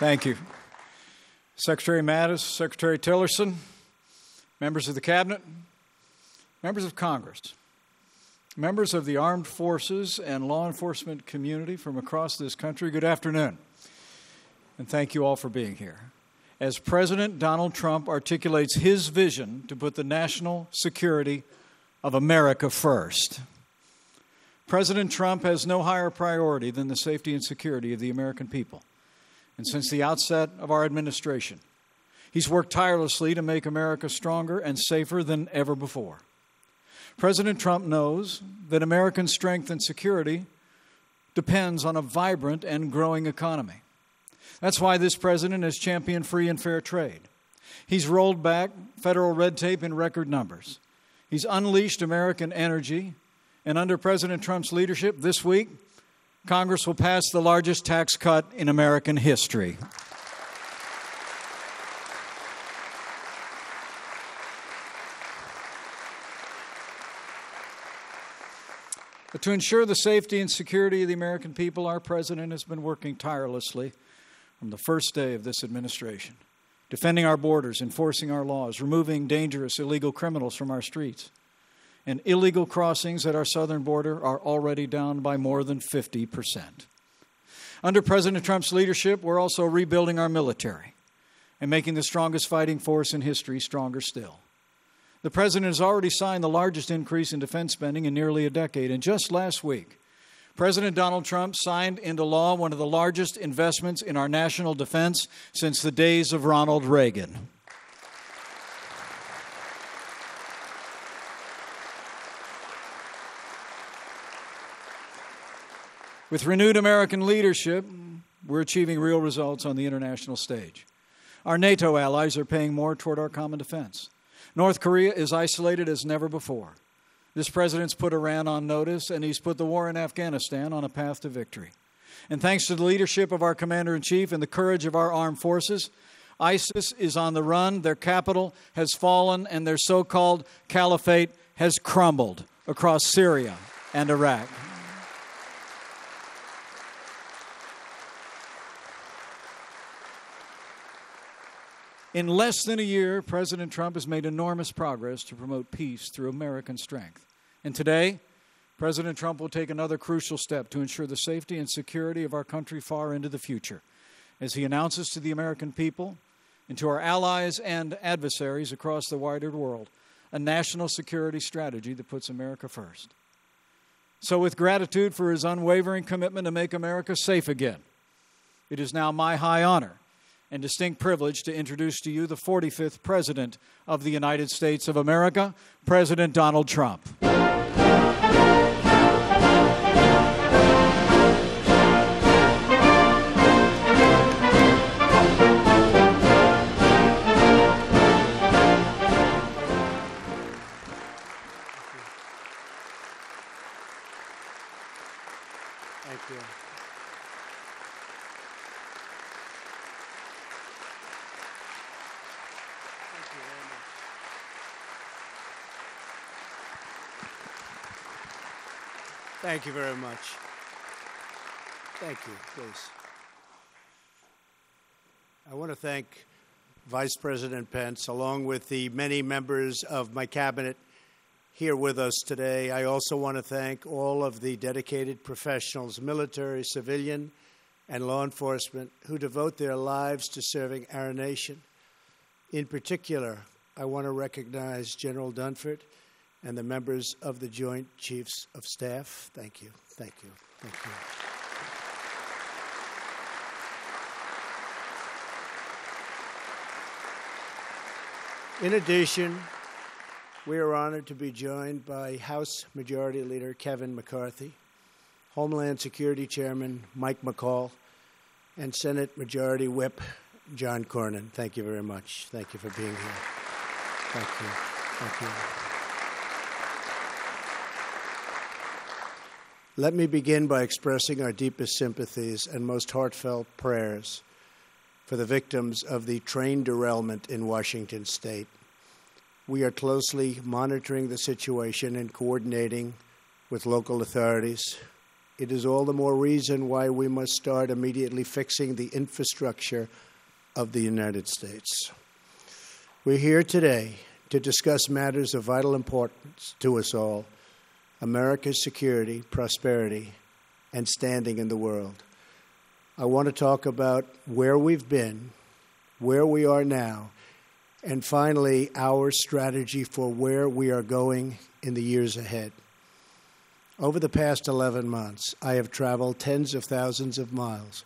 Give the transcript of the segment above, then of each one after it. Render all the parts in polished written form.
Thank you. Secretary Mattis, Secretary Tillerson, members of the Cabinet, members of Congress, members of the armed forces and law enforcement community from across this country, good afternoon, and thank you all for being here. As President Donald Trump articulates his vision to put the national security of America first, President Trump has no higher priority than the safety and security of the American people. And since the outset of our administration, he's worked tirelessly to make America stronger and safer than ever before. President Trump knows that American strength and security depends on a vibrant and growing economy. That's why this president has championed free and fair trade. He's rolled back federal red tape in record numbers. He's unleashed American energy, and under President Trump's leadership this week, Congress will pass the largest tax cut in American history. But to ensure the safety and security of the American people, our president has been working tirelessly from the first day of this administration, defending our borders, enforcing our laws, removing dangerous illegal criminals from our streets. And illegal crossings at our southern border are already down by more than 50%. Under President Trump's leadership, we're also rebuilding our military and making the strongest fighting force in history stronger still. The president has already signed the largest increase in defense spending in nearly a decade, and just last week, President Donald Trump signed into law one of the largest investments in our national defense since the days of Ronald Reagan. With renewed American leadership, we're achieving real results on the international stage. Our NATO allies are paying more toward our common defense. North Korea is isolated as never before. This president's put Iran on notice, and he's put the war in Afghanistan on a path to victory. And thanks to the leadership of our commander-in-chief and the courage of our armed forces, ISIS is on the run, their capital has fallen, and their so-called caliphate has crumbled across Syria and Iraq. In less than a year, President Trump has made enormous progress to promote peace through American strength. And today, President Trump will take another crucial step to ensure the safety and security of our country far into the future, as he announces to the American people and to our allies and adversaries across the wider world a national security strategy that puts America first. So with gratitude for his unwavering commitment to make America safe again, it is now my high honor and distinct privilege to introduce to you the 45th President of the United States of America, President Donald Trump. Thank you. Thank you very much. Thank you, please. I want to thank Vice President Pence, along with the many members of my cabinet here with us today. I also want to thank all of the dedicated professionals, military, civilian, and law enforcement, who devote their lives to serving our nation. In particular, I want to recognize General Dunford and the members of the Joint Chiefs of Staff. Thank you, thank you, thank you. In addition, we are honored to be joined by House Majority Leader Kevin McCarthy, Homeland Security Chairman Mike McCall, and Senate Majority Whip John Cornyn. Thank you very much. Thank you for being here. Thank you. Thank you. Let me begin by expressing our deepest sympathies and most heartfelt prayers for the victims of the train derailment in Washington State. We are closely monitoring the situation and coordinating with local authorities, it is all the more reason why we must start immediately fixing the infrastructure of the United States. We're here today to discuss matters of vital importance to us all: America's security, prosperity, and standing in the world. I want to talk about where we've been, where we are now, and finally, our strategy for where we are going in the years ahead. Over the past 11 months, I have traveled tens of thousands of miles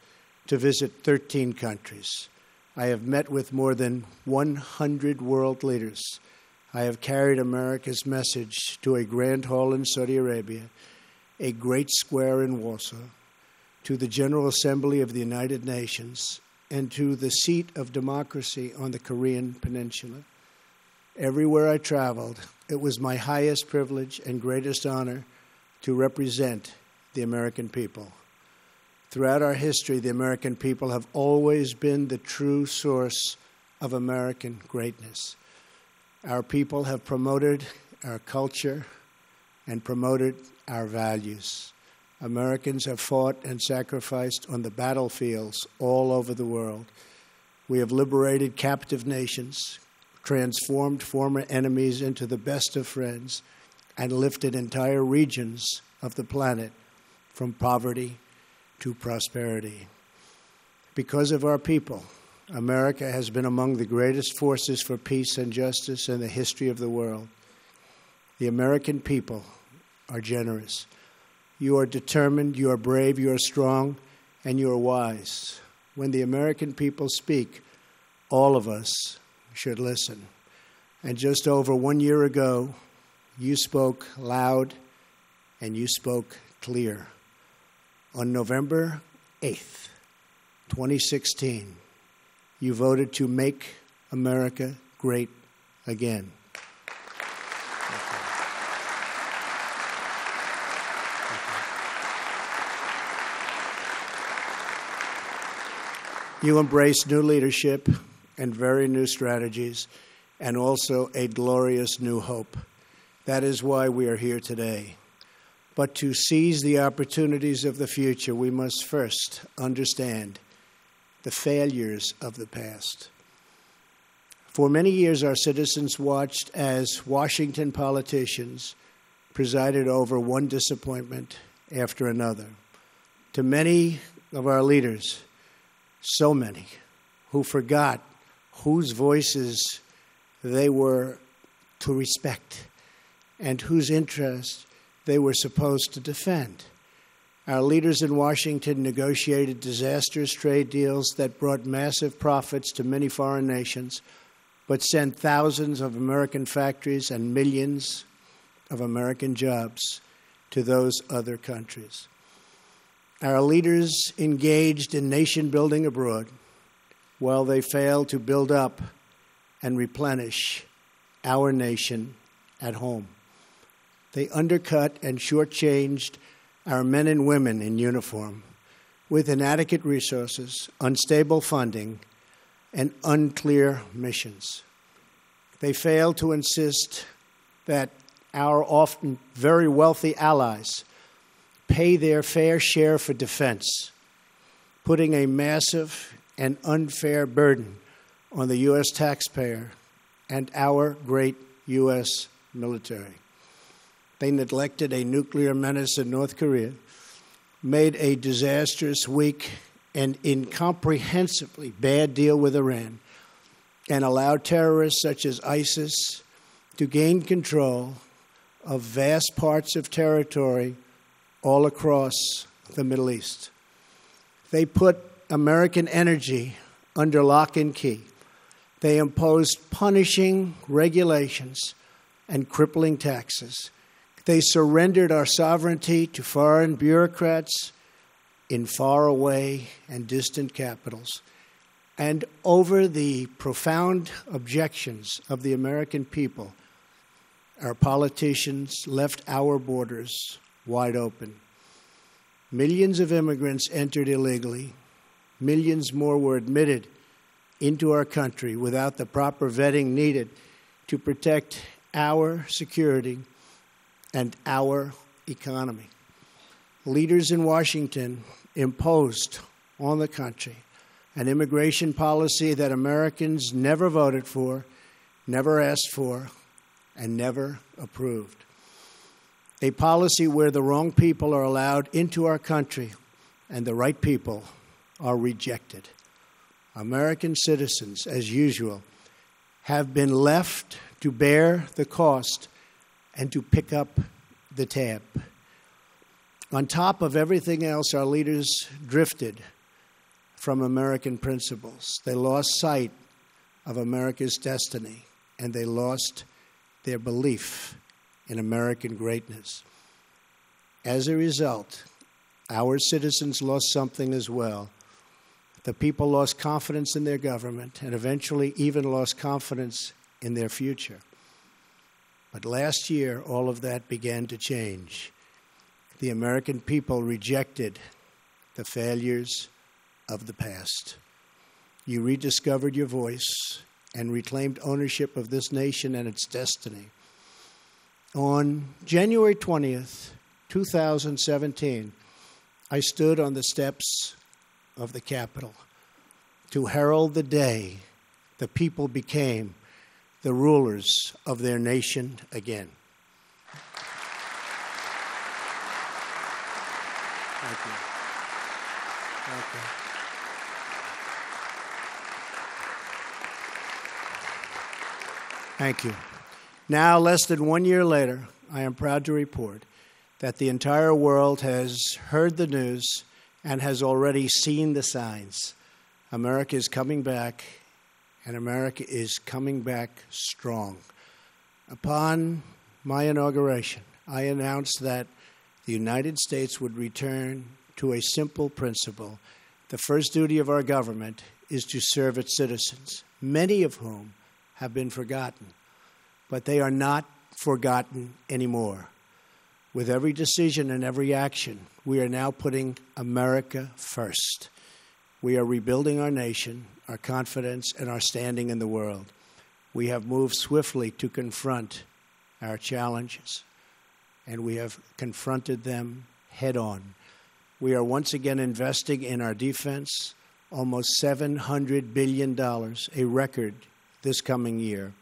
to visit 13 countries. I have met with more than 100 world leaders. I have carried America's message to a grand hall in Saudi Arabia, a great square in Warsaw, to the General Assembly of the United Nations, and to the seat of democracy on the Korean Peninsula. Everywhere I traveled, it was my highest privilege and greatest honor to represent the American people. Throughout our history, the American people have always been the true source of American greatness. Our people have promoted our culture and promoted our values. Americans have fought and sacrificed on the battlefields all over the world. We have liberated captive nations, transformed former enemies into the best of friends, and lifted entire regions of the planet from poverty to prosperity. Because of our people, America has been among the greatest forces for peace and justice in the history of the world. The American people are generous. You are determined, you are brave, you are strong, and you are wise. When the American people speak, all of us should listen. And just over 1 year ago, you spoke loud and you spoke clear. On November 8th, 2016, you voted to make America great again. You embrace new leadership and very new strategies, and also a glorious new hope. That is why we are here today. But to seize the opportunities of the future, we must first understand the failures of the past. For many years, our citizens watched as Washington politicians presided over one disappointment after another. To many of our leaders, so many, who forgot whose voices they were to respect and whose interests they were supposed to defend. Our leaders in Washington negotiated disastrous trade deals that brought massive profits to many foreign nations, but sent thousands of American factories and millions of American jobs to those other countries. Our leaders engaged in nation building abroad while they failed to build up and replenish our nation at home. They undercut and shortchanged our men and women in uniform with inadequate resources, unstable funding, and unclear missions. They failed to insist that our often very wealthy allies pay their fair share for defense, putting a massive and unfair burden on the U.S. taxpayer and our great U.S. military. They neglected a nuclear menace in North Korea, made a disastrous, weak, and incomprehensibly bad deal with Iran, and allowed terrorists such as ISIS to gain control of vast parts of territory all across the Middle East. They put American energy under lock and key. They imposed punishing regulations and crippling taxes. They surrendered our sovereignty to foreign bureaucrats in faraway and distant capitals. And over the profound objections of the American people, our politicians left our borders wide open. Millions of immigrants entered illegally. Millions more were admitted into our country without the proper vetting needed to protect our security and our economy. leaders in Washington imposed on the country an immigration policy that Americans never voted for, never asked for, and never approved. A policy where the wrong people are allowed into our country and the right people are rejected. American citizens, as usual, have been left to bear the cost and to pick up the tab. On top of everything else, our leaders drifted from American principles. They lost sight of America's destiny, and they lost their belief in American greatness. As a result, our citizens lost something as well. The people lost confidence in their government and eventually even lost confidence in their future. But last year, all of that began to change. The American people rejected the failures of the past. You rediscovered your voice and reclaimed ownership of this nation and its destiny. On January 20th, 2017, I stood on the steps of the Capitol to herald the day the people became the rulers of their nation again. Thank you. Thank you. Thank you. Now, less than 1 year later, I am proud to report that the entire world has heard the news and has already seen the signs. America is coming back, and America is coming back strong. Upon my inauguration, I announced that the United States would return to a simple principle. The first duty of our government is to serve its citizens, many of whom have been forgotten. But they are not forgotten anymore. With every decision and every action, we are now putting America first. We are rebuilding our nation, our confidence, and our standing in the world. We have moved swiftly to confront our challenges, and we have confronted them head on. We are once again investing in our defense, almost $700 billion, a record this coming year.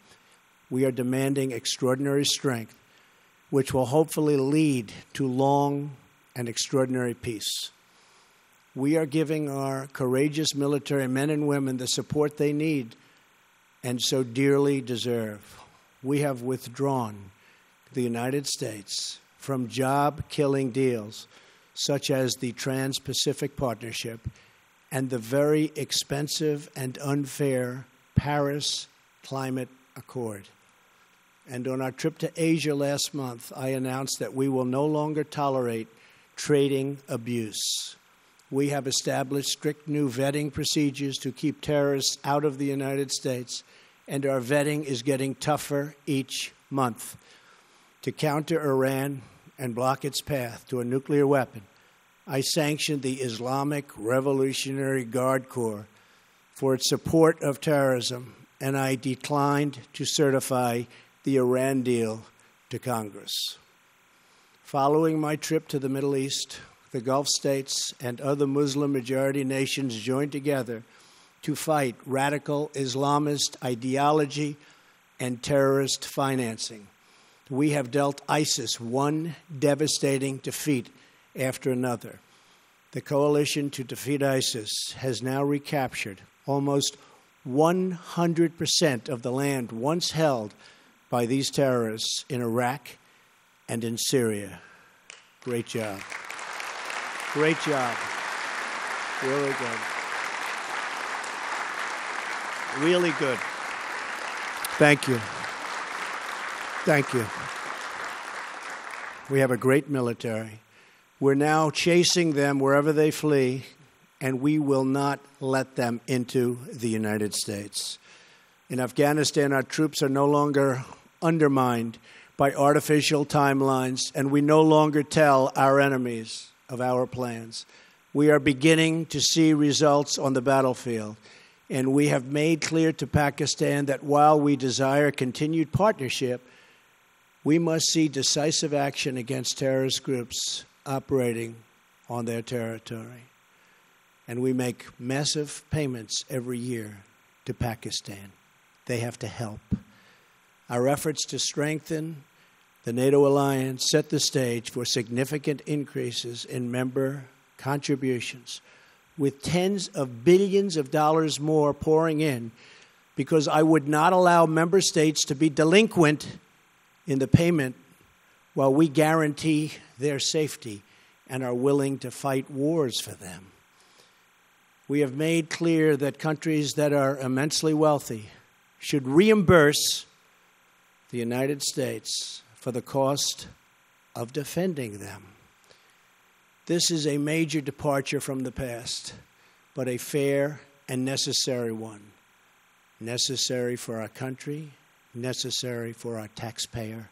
We are demanding extraordinary strength, which will hopefully lead to long and extraordinary peace. We are giving our courageous military men and women the support they need and so dearly deserve. We have withdrawn the United States from job-killing deals such as the Trans-Pacific Partnership and the very expensive and unfair Paris Climate Accord. And on our trip to Asia last month, I announced that we will no longer tolerate trading abuse. We have established strict new vetting procedures to keep terrorists out of the United States, and our vetting is getting tougher each month. To counter Iran and block its path to a nuclear weapon, I sanctioned the Islamic Revolutionary Guard Corps for its support of terrorism, and I declined to certify the Iran deal to Congress. Following my trip to the Middle East, the Gulf states and other Muslim-majority nations joined together to fight radical Islamist ideology and terrorist financing. We have dealt ISIS one devastating defeat after another. The coalition to defeat ISIS has now recaptured almost 100% of the land once held by these terrorists in Iraq and in Syria. Great job. Great job. Really good. Really good. Thank you. Thank you. We have a great military. We're now chasing them wherever they flee, and we will not let them into the United States. In Afghanistan, our troops are no longer undermined by artificial timelines, and we no longer tell our enemies of our plans. We are beginning to see results on the battlefield, and we have made clear to Pakistan that while we desire continued partnership, we must see decisive action against terrorist groups operating on their territory. And we make massive payments every year to Pakistan. They have to help. Our efforts to strengthen the NATO alliance set the stage for significant increases in member contributions, with tens of billions of dollars more pouring in, because I would not allow member states to be delinquent in the payment while we guarantee their safety and are willing to fight wars for them. We have made clear that countries that are immensely wealthy should reimburse the United States for the cost of defending them. This is a major departure from the past, but a fair and necessary one. Necessary for our country, necessary for our taxpayer,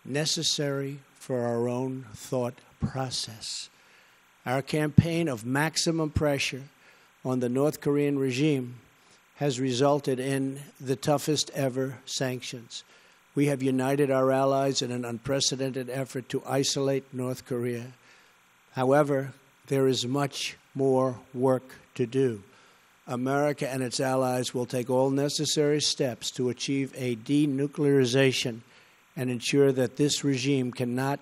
necessary for our own thought process. Our campaign of maximum pressure on the North Korean regime has resulted in the toughest ever sanctions. We have united our allies in an unprecedented effort to isolate North Korea. However, there is much more work to do. America and its allies will take all necessary steps to achieve a denuclearization and ensure that this regime cannot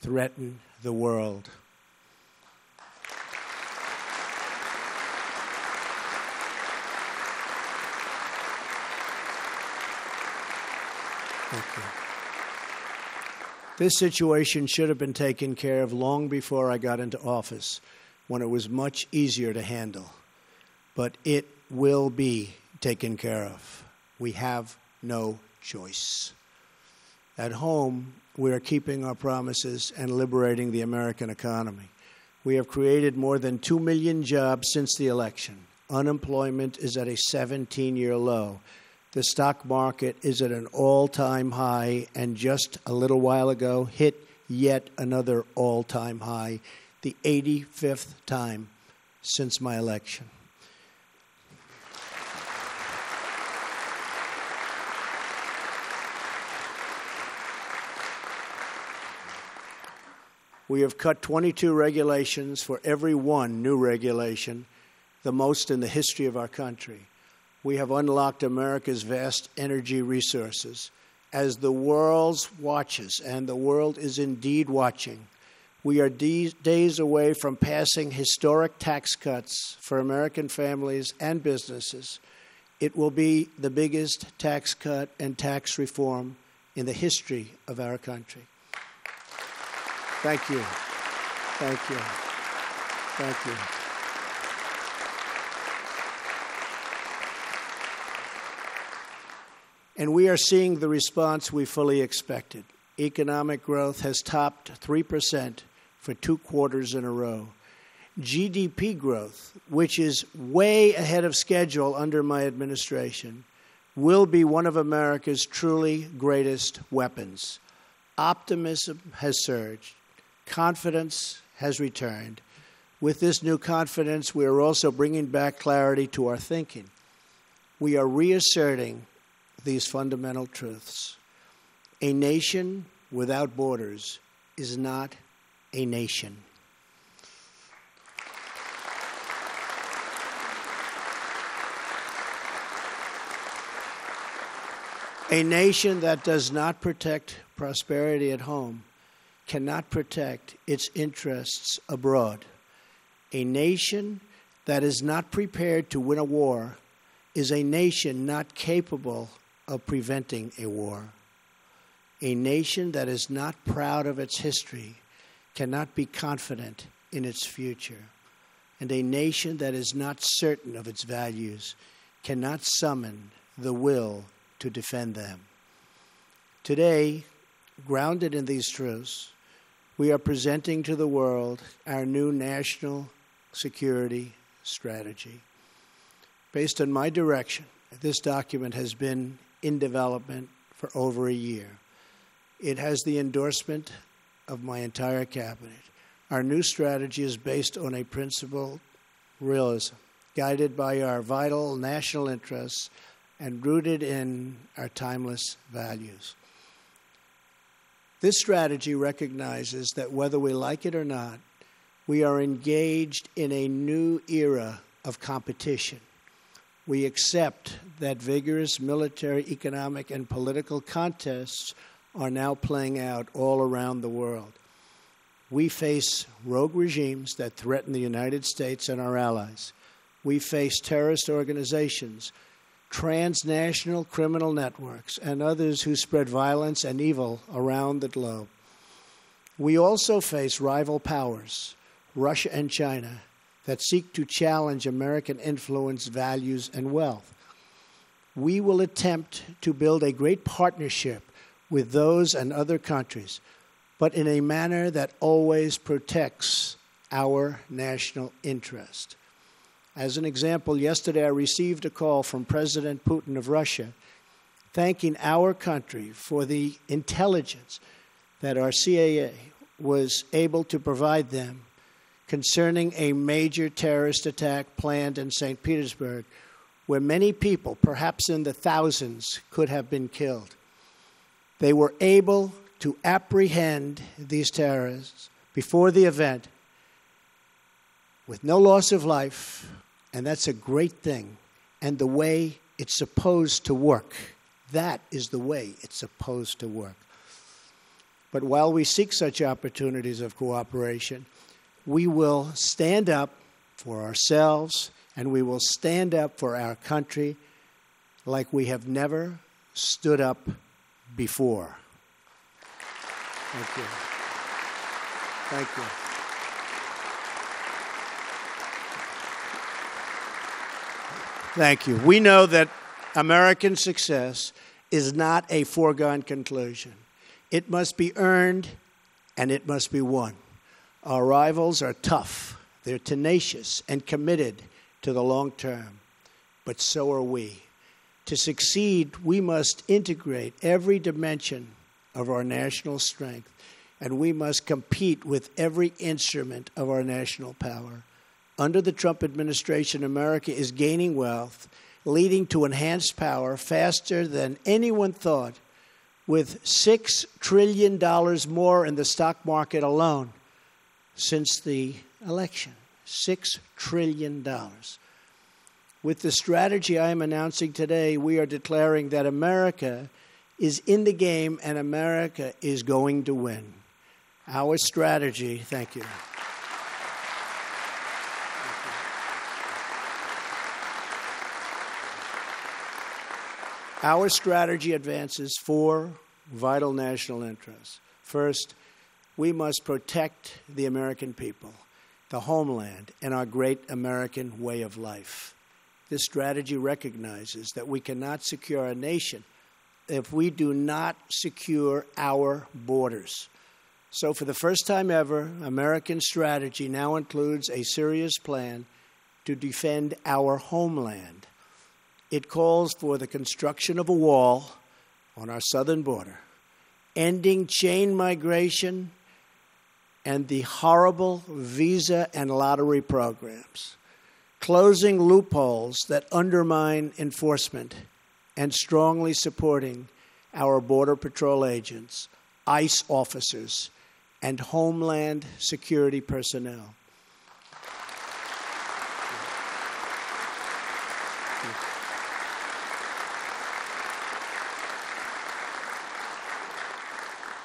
threaten the world. Thank you. This situation should have been taken care of long before I got into office, when it was much easier to handle. But it will be taken care of. We have no choice. At home, we are keeping our promises and liberating the American economy. We have created more than 2 million jobs since the election. Unemployment is at a 17-year low. The stock market is at an all-time high, and just a little while ago hit yet another all-time high, the 85th time since my election. We have cut 22 regulations for every one new regulation, the most in the history of our country. We have unlocked America's vast energy resources. As the world watches, and the world is indeed watching, we are days away from passing historic tax cuts for American families and businesses. It will be the biggest tax cut and tax reform in the history of our country. Thank you. Thank you. Thank you. And we are seeing the response we fully expected. Economic growth has topped 3% for 2 quarters in a row. GDP growth, which is way ahead of schedule under my administration, will be one of America's truly greatest weapons. Optimism has surged. Confidence has returned. With this new confidence, we are also bringing back clarity to our thinking. We are reasserting these fundamental truths. A nation without borders is not a nation. A nation that does not protect prosperity at home cannot protect its interests abroad. A nation that is not prepared to win a war is a nation not capable of preventing a war. A nation that is not proud of its history cannot be confident in its future. And a nation that is not certain of its values cannot summon the will to defend them. Today, grounded in these truths, we are presenting to the world our new national security strategy. Based on my direction, this document has been in development for over a year. It has the endorsement of my entire cabinet. Our new strategy is based on a principled realism, guided by our vital national interests and rooted in our timeless values. This strategy recognizes that whether we like it or not, We are engaged in a new era of competition. We accept that vigorous military, economic, and political contests are now playing out all around the world. We face rogue regimes that threaten the United States and our allies. We face terrorist organizations, transnational criminal networks, and others who spread violence and evil around the globe. We also face rival powers, Russia and China, that seek to challenge American influence, values, and wealth. We will attempt to build a great partnership with those and other countries, but in a manner that always protects our national interest. As an example, yesterday I received a call from President Putin of Russia thanking our country for the intelligence that our CIA was able to provide them concerning a major terrorist attack planned in St. Petersburg, where many people, perhaps in the thousands, could have been killed. They were able to apprehend these terrorists before the event with no loss of life, and that's a great thing, and the way it's supposed to work. That is the way it's supposed to work. But while we seek such opportunities of cooperation, we will stand up for ourselves and we will stand up for our country like we have never stood up before. Thank you. Thank you. Thank you. We know that American success is not a foregone conclusion. It must be earned and it must be won. Our rivals are tough. They're tenacious and committed to the long term. But so are we. To succeed, we must integrate every dimension of our national strength, and we must compete with every instrument of our national power. Under the Trump administration, America is gaining wealth, leading to enhanced power faster than anyone thought, with $6 trillion more in the stock market alone since the election. $6 trillion. With the strategy I am announcing today, we are declaring that America is in the game and America is going to win. Our strategy, thank you. Our strategy advances four vital national interests. First, we must protect the American people, the homeland, and our great American way of life. This strategy recognizes that we cannot secure a nation if we do not secure our borders. So for the first time ever, American strategy now includes a serious plan to defend our homeland. It calls for the construction of a wall on our southern border, ending chain migration and the horrible visa and lottery programs, closing loopholes that undermine enforcement, and strongly supporting our Border Patrol agents, ICE officers, and Homeland Security personnel.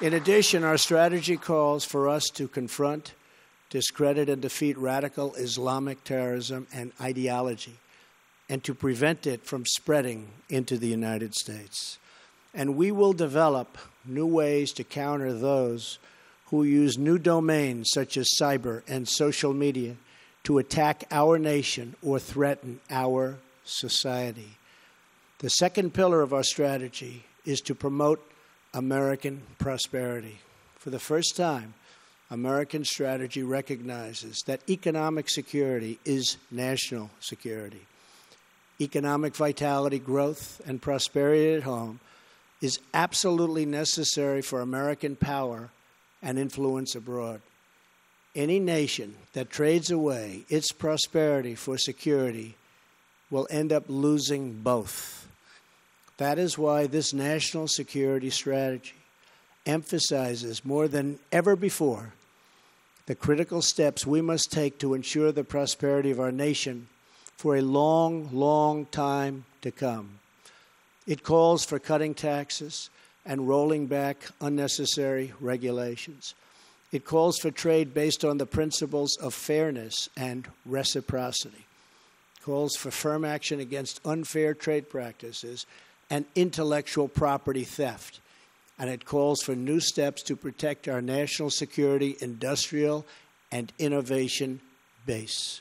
In addition, our strategy calls for us to confront, discredit, and defeat radical Islamic terrorism and ideology, and to prevent it from spreading into the United States. And we will develop new ways to counter those who use new domains such as cyber and social media to attack our nation or threaten our society. The second pillar of our strategy is to promote American prosperity. For the first time, American strategy recognizes that economic security is national security. Economic vitality, growth, and prosperity at home is absolutely necessary for American power and influence abroad. Any nation that trades away its prosperity for security will end up losing both. That is why this national security strategy emphasizes more than ever before the critical steps we must take to ensure the prosperity of our nation for a long, long time to come. It calls for cutting taxes and rolling back unnecessary regulations. It calls for trade based on the principles of fairness and reciprocity. It calls for firm action against unfair trade practices and intellectual property theft. And it calls for new steps to protect our national security, industrial, and innovation base.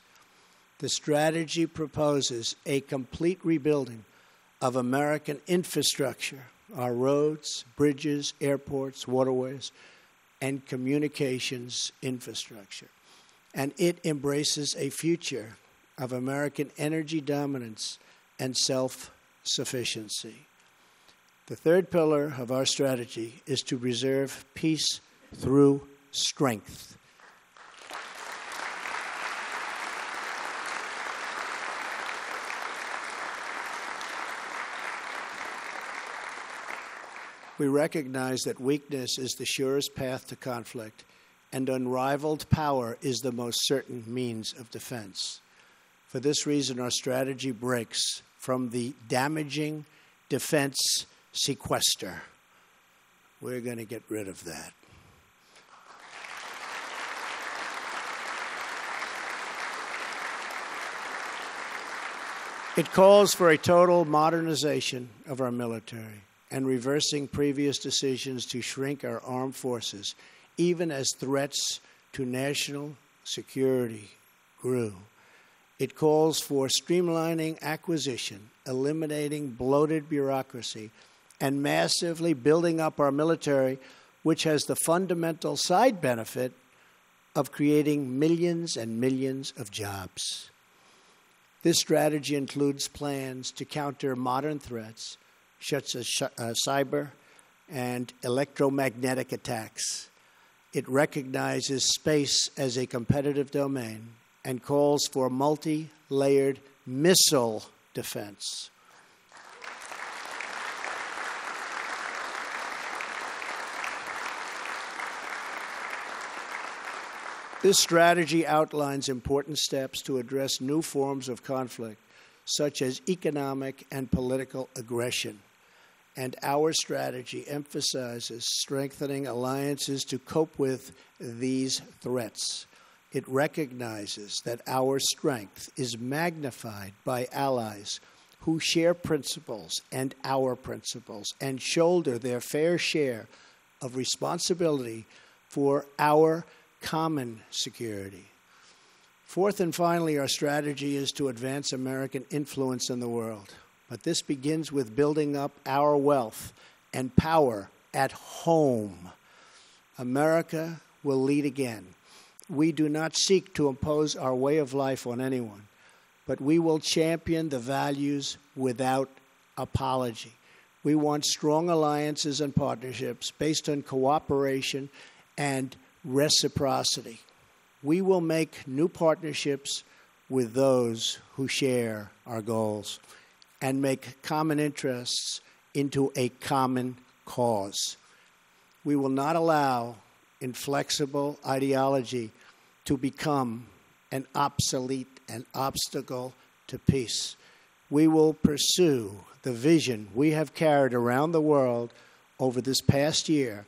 The strategy proposes a complete rebuilding of American infrastructure, our roads, bridges, airports, waterways, and communications infrastructure. And it embraces a future of American energy dominance and self-sufficiency. The third pillar of our strategy is to preserve peace through strength. We recognize that weakness is the surest path to conflict, and unrivaled power is the most certain means of defense. For this reason, our strategy breaks from the damaging defense sequester. We're going to get rid of that. It calls for a total modernization of our military and reversing previous decisions to shrink our armed forces, even as threats to national security grew. It calls for streamlining acquisition, eliminating bloated bureaucracy, and massively building up our military, which has the fundamental side benefit of creating millions and millions of jobs. This strategy includes plans to counter modern threats, such as cyber and electromagnetic attacks. It recognizes space as a competitive domain and calls for multi-layered missile defense. This strategy outlines important steps to address new forms of conflict, such as economic and political aggression. And our strategy emphasizes strengthening alliances to cope with these threats. It recognizes that our strength is magnified by allies who share principles and our principles and shoulder their fair share of responsibility for our common security. Fourth and finally, our strategy is to advance American influence in the world. But this begins with building up our wealth and power at home. America will lead again. We do not seek to impose our way of life on anyone, but we will champion the values without apology. We want strong alliances and partnerships based on cooperation and reciprocity. We will make new partnerships with those who share our goals and make common interests into a common cause. We will not allow inflexible ideology to become an obstacle to peace. We will pursue the vision we have carried around the world over this past year,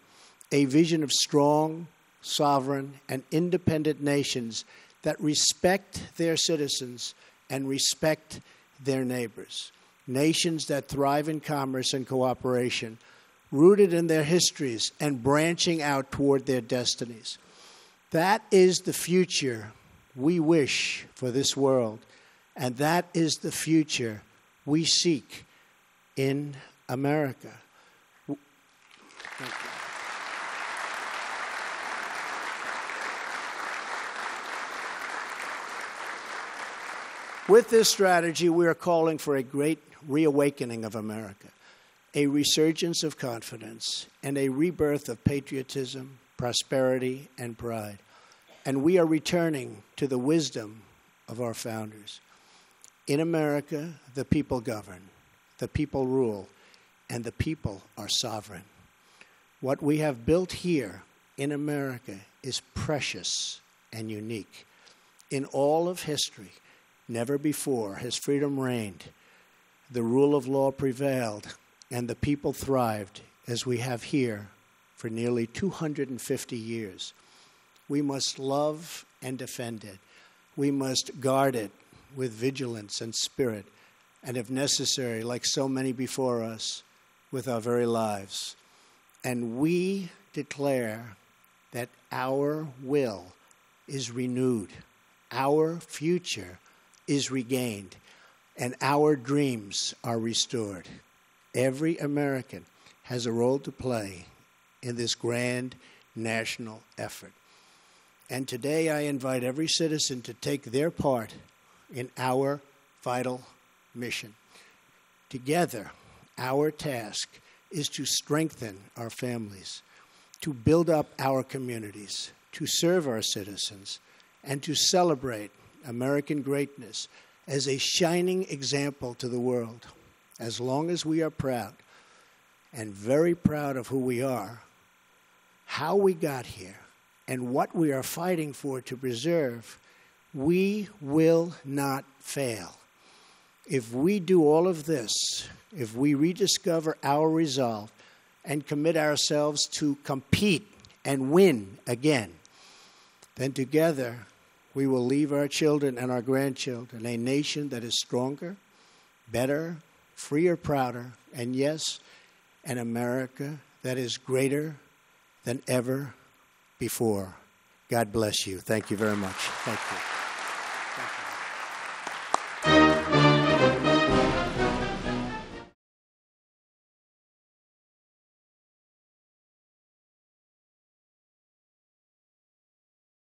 a vision of strong, sovereign, and independent nations that respect their citizens and respect their neighbors. Nations that thrive in commerce and cooperation, rooted in their histories and branching out toward their destinies. That is the future we wish for this world, and that is the future we seek in America. Thank you. With this strategy, we are calling for a great reawakening of America, a resurgence of confidence, and a rebirth of patriotism, prosperity, and pride. And we are returning to the wisdom of our founders. In America, the people govern, the people rule, and the people are sovereign. What we have built here in America is precious and unique. In all of history, never before has freedom reigned, the rule of law prevailed, and the people thrived as we have here for nearly 250 years. We must love and defend it. We must guard it with vigilance and spirit, and if necessary, like so many before us, with our very lives. And we declare that our will is renewed, our future is regained, and our dreams are restored. Every American has a role to play in this grand national effort. And today I invite every citizen to take their part in our vital mission. Together, our task is to strengthen our families, to build up our communities, to serve our citizens, and to celebrate American greatness as a shining example to the world. As long as we are proud, and very proud of who we are, how we got here, and what we are fighting for to preserve, we will not fail. If we do all of this, if we rediscover our resolve and commit ourselves to compete and win again, then together we will leave our children and our grandchildren a nation that is stronger, better, freer, prouder, and yes, an America that is greater than ever before. God bless you. Thank you very much. Thank you.